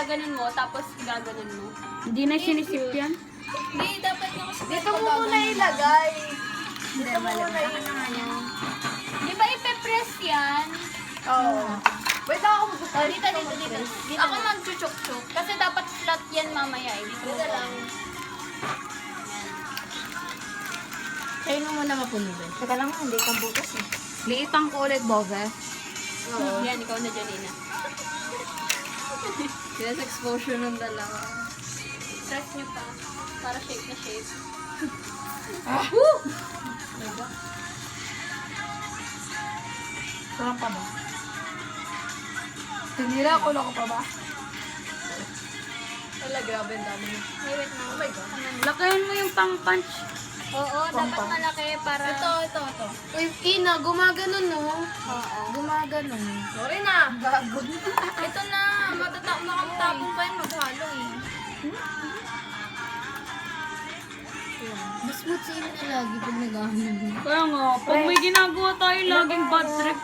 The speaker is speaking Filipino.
gaganon mo, tapos gaganon mo. Hindi na sinisip yan. Hindi, dapat nyo kasi Dito mo muna ilagay. Hindi, Dito mo mali. muna ilagay. Di ba ipe-press yan? Oo. Wait lang ako magbukas. Oh, dito. Ako mag-chuchuk-chuk. Kasi dapat flat yan mamaya eh. Dito lang. Kayo mo muna mapunod. Teka lang, hindi kang bukas eh. Liitan ko ulit, Bove. Oo. Yan, ikaw na, Janina. Yes, exposure ng dalawa. Press nyo pa. Para shape na shape. Sarap pa ba? Tinira ko lang pa ba? Wala, grabe ang dami. Hey, wait na. Oh my God. Lakayan mo yung pang-punch. Oo, dapat malaki para... Ito. Uy, Ina, gumaganon no? Oo. Gumaganon. Sorry na. Gago. Ito na, matatapong pa yun maghalo eh. Mas smooth si Ina lagi pag nag-ahon. Kaya nga, pag may ginagawa tayo, laging bad trip.